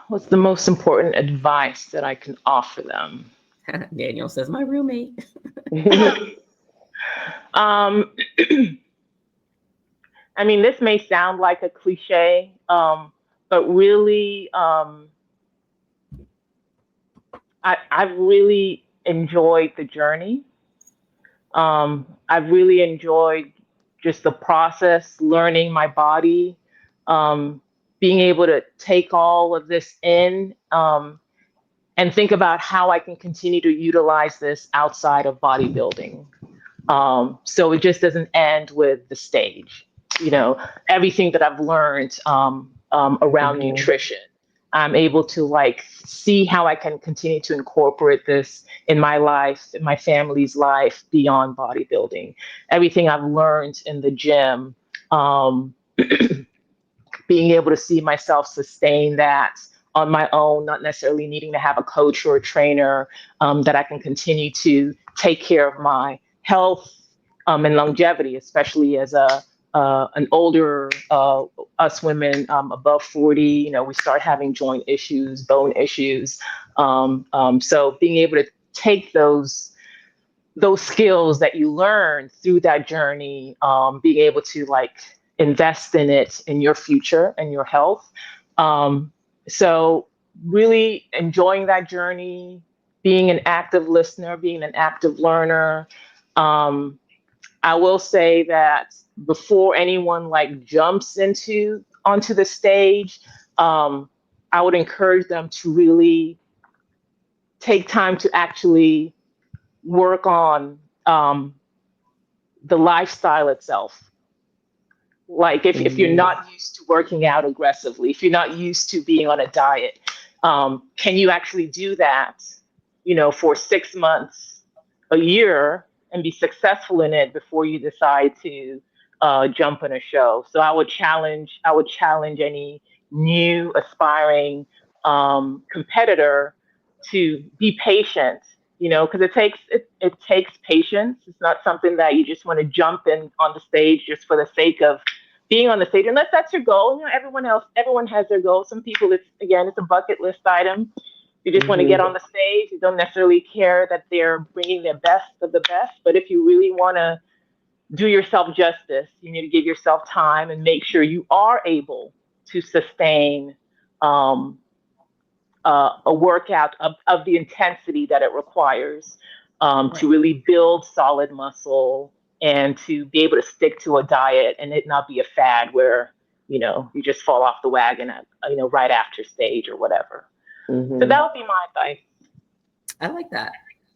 What's the most important advice that I can offer them? Daniel says, my roommate. I mean, this may sound like a cliche, but really, I've really enjoyed the journey. I've really enjoyed just the process, learning my body, being able to take all of this in, and think about how I can continue to utilize this outside of bodybuilding. So it just doesn't end with the stage. Everything that I've learned around nutrition, I'm able to see how I can continue to incorporate this in my life, in my family's life, beyond bodybuilding. Everything I've learned in the gym, being able to see myself sustain that on my own, not necessarily needing to have a coach or a trainer, that I can continue to take care of my health and longevity, especially as an older us women above 40. We start having joint issues, bone issues. So being able to take those skills that you learn through that journey, being able to invest in it in your future and your health. So really enjoying that journey, being an active listener, being an active learner. I will say that before anyone jumps onto the stage, I would encourage them to really take time to actually work on the lifestyle itself. If you're not used to working out aggressively, if you're not used to being on a diet, can you actually do that, for 6 months, a year, and be successful in it before you decide to jump in a show? So I would challenge any new aspiring competitor to be patient, because it takes patience. It's not something that you just want to jump in on the stage just for the sake of being on the stage, unless that's your goal. Everyone has their goal. Some people, it's a bucket list item. You just want to get on the stage. You don't necessarily care that they're bringing their best of the best. But if you really want to do yourself justice, you need to give yourself time and make sure you are able to sustain a workout of the intensity that it requires to really build solid muscle, and to be able to stick to a diet and it not be a fad where, you just fall off the wagon at, right after stage or whatever. So that would be my advice. I like that.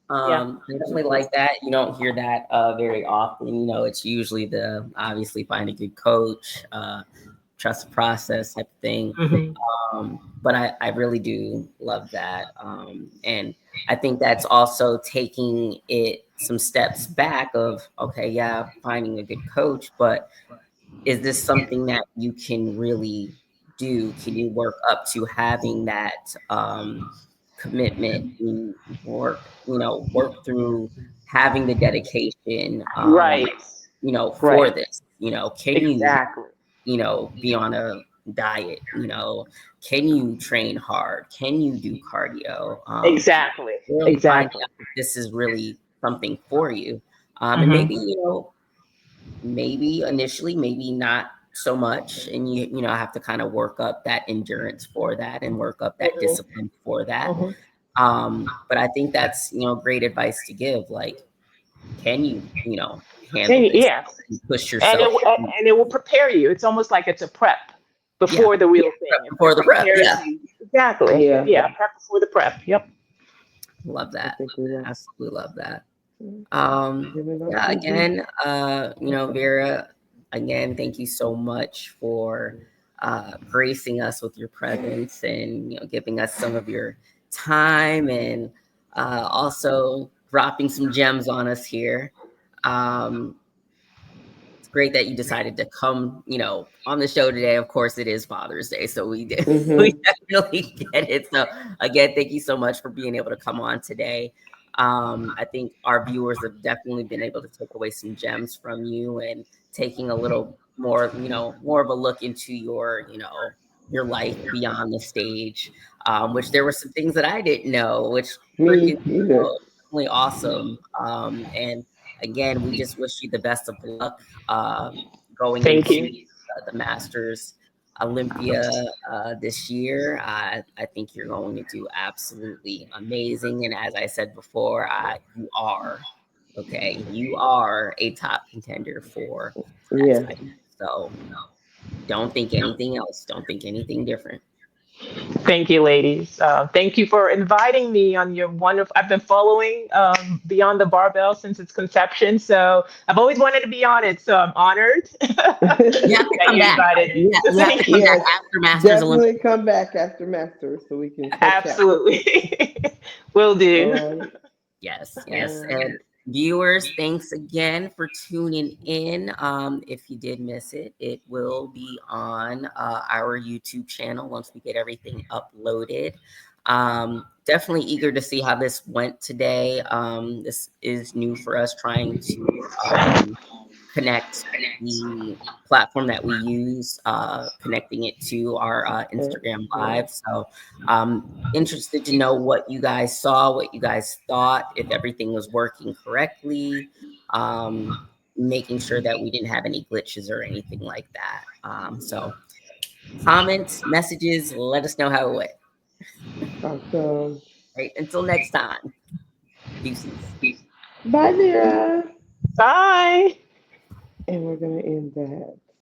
Definitely like that. You don't hear that very often. It's usually obviously find a good coach, trust the process type of thing. But I really do love that. And I think that's also taking it some steps back of, okay, yeah, finding a good coach, but is this something that you can really do? Can you work up to having that commitment? You work, work through having the dedication, Right. for Right. this. Can you, Exactly. be on a diet? Can you train hard? Can you do cardio? Exactly. Really find Exactly. out if this is really something for you. And Hmm. maybe, maybe initially, maybe not so much. And you have to kind of work up that endurance for that and work up that discipline for that. Hmm. But I think that's, great advice to give. Like, can you, handle this Yes. and push And yourself? and it will prepare you. It's almost like it's a prep Yeah. before the real thing. Before It the prep. prepares Yeah. you. Exactly. Yeah. Yeah. Prep before the prep. Yep. Love I that. think we will. Absolutely love that. Give it up Yeah, to you. again, Vera, again, thank you so much for gracing us with your presence and, giving us some of your time and also dropping some gems on us here. Um, it's great that you decided to come, on the show today. Of course, it is Father's Day, so we did, we definitely get it. So again, thank you so much for being able to come on today. I think our viewers have definitely been able to take away some gems from you and taking a little more, more of a look into your life beyond the stage, which there were some things that I didn't know, which Me freaking either. definitely awesome. And again, we just wish you the best of luck going Thank into you. the Masters Olympia this year. I think you're going to do absolutely amazing. And as I said before, you are, okay, you are a top contender for that Yeah. title. So don't think anything else. Don't think anything different. Thank you, ladies. Thank you for inviting me on your wonderful. I've been following Beyond the Barbell since its conception, so I've always wanted to be on it. So I'm honored You have to that come you back. invited me. You have to come back Yes. after Masters Olympia. Definitely come back after Masters so we can catch up. Absolutely, will All do. right. Yes, All yes. right. And viewers, thanks again for tuning in. If you did miss it, it will be on our YouTube channel once we get everything uploaded. Definitely eager to see how this went today. This is new for us, trying to connect the platform that we use, connecting it to our Instagram live. So interested to know what you guys saw, what you guys thought, if everything was working correctly, making sure that we didn't have any glitches or anything like that. So comments, messages, let us know how it went. Awesome. Right. Until next time. Deuces. Bye, Vera. Bye. And we're going to end that.